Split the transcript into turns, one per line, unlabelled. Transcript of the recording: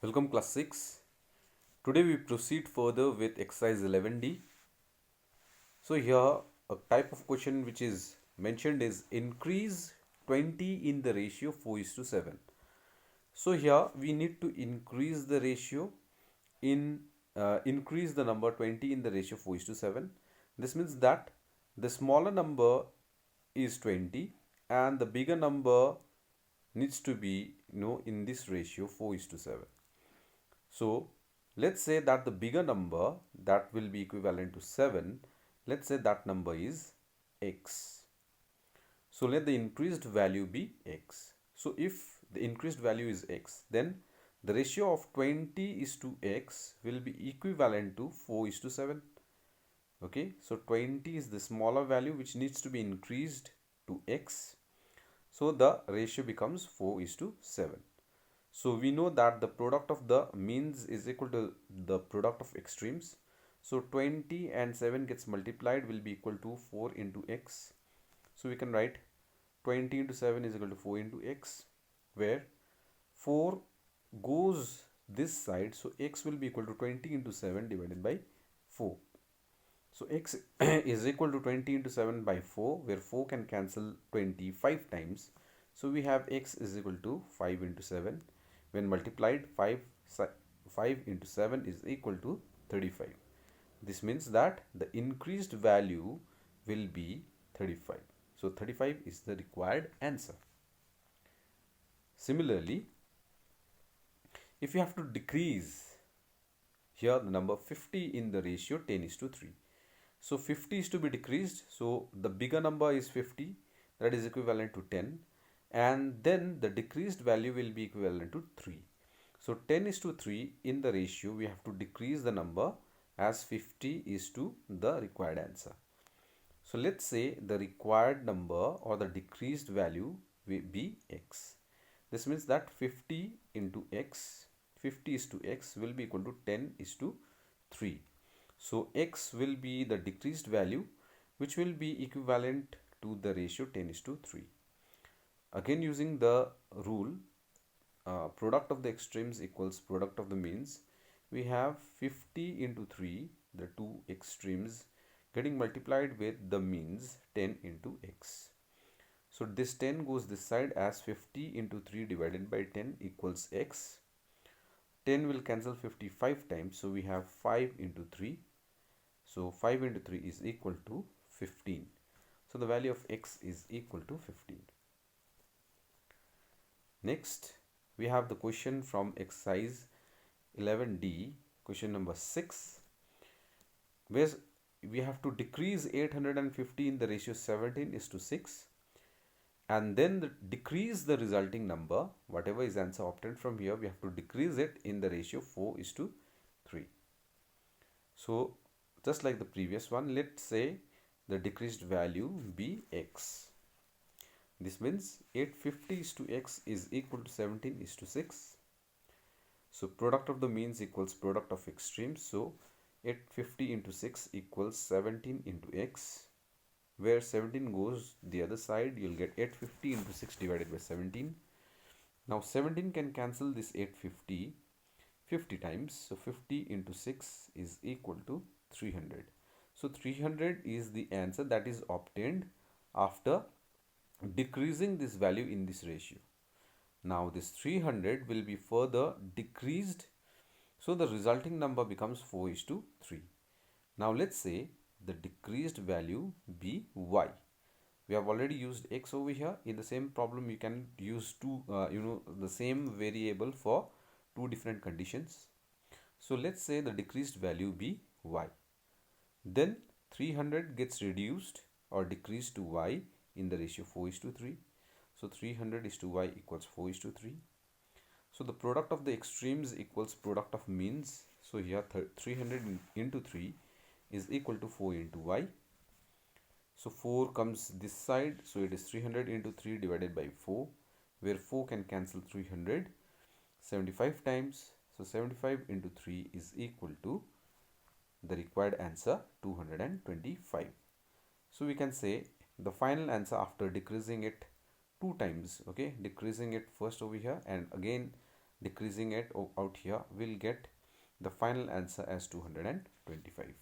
Welcome class 6. Today we proceed further with exercise 11D. So here a type of question which is mentioned is increase 20 in the ratio 4 is to 7. So here we need to increase the ratio in increase the number 20 in the ratio 4 is to 7. This means that the smaller number is 20 and the bigger number needs to be in this ratio 4 is to 7. So let's say that the bigger number that will be equivalent to 7, let's say that number is x. So let the increased value be x. So if the increased value is x, then the ratio of 20 is to x will be equivalent to 4 is to 7. Okay, so 20 is the smaller value which needs to be increased to x. So the ratio becomes 4 is to 7. So we know that the product of the means is equal to the product of extremes. So 20 and 7 gets multiplied will be equal to 4 into x. So we can write 20 into 7 is equal to 4 into x, where 4 goes this side. So x will be equal to 20 into 7 divided by 4. So x is equal to 20 into 7 by 4, where 4 can cancel 25 times. So we have x is equal to 5 into 7. When multiplied, 5 into 7 is equal to 35. This means that the increased value will be 35. So 35 is the required answer. Similarly, if you have to decrease here the number 50 in the ratio 10 is to 3. So 50 is to be decreased. So the bigger number is 50, that is equivalent to 10. And then the decreased value will be equivalent to 3. So 10 is to 3 in the ratio, we have to decrease the number as 50 is to the required answer. So let's say the required number or the decreased value will be x. This means that 50 into x, 50 is to x will be equal to 10 is to 3. So x will be the decreased value which will be equivalent to the ratio 10 is to 3. Again, using the rule product of the extremes equals product of the means, we have 50 into 3, the two extremes, getting multiplied with the means 10 into x. So this 10 goes this side as 50 into 3 divided by 10 equals x. 10 will cancel 55 times, so we have 5 into 3. So 5 into 3 is equal to 15. So the value of x is equal to 15. Next, we have the question from exercise 11D, question number 6, where we have to decrease 850 in the ratio 17 is to 6, and then decrease the resulting number, whatever is answer obtained from here, we have to decrease it in the ratio 4 is to 3. So just like the previous one, let's say the decreased value be x. This means 850 is to x is equal to 17 is to 6. So product of the means equals product of extremes. So 850 into 6 equals 17 into x. Where 17 goes the other side, you'll get 850 into 6 divided by 17. Now 17 can cancel this 850 50 times. So 50 into 6 is equal to 300. So 300 is the answer that is obtained after decreasing this value in this ratio. Now this 300 will be further decreased, so the resulting number becomes 4 is to 3. Now let's say the decreased value be y. We have already used x over here. In the same problem you can use the same variable for two different conditions. So let's say the decreased value be y. Then 300 gets reduced or decreased to y in the ratio 4 is to 3. So 300 is to y equals 4 is to 3. So the product of the extremes equals product of means. So here 300 into 3 is equal to 4 into y. So 4 comes this side. So it is 300 into 3 divided by 4, where 4 can cancel 300 75 times. So 75 into 3 is equal to the required answer 225. So we can say the final answer after decreasing it two times, okay, decreasing it first over here and again decreasing it out here, we'll get the final answer as 225.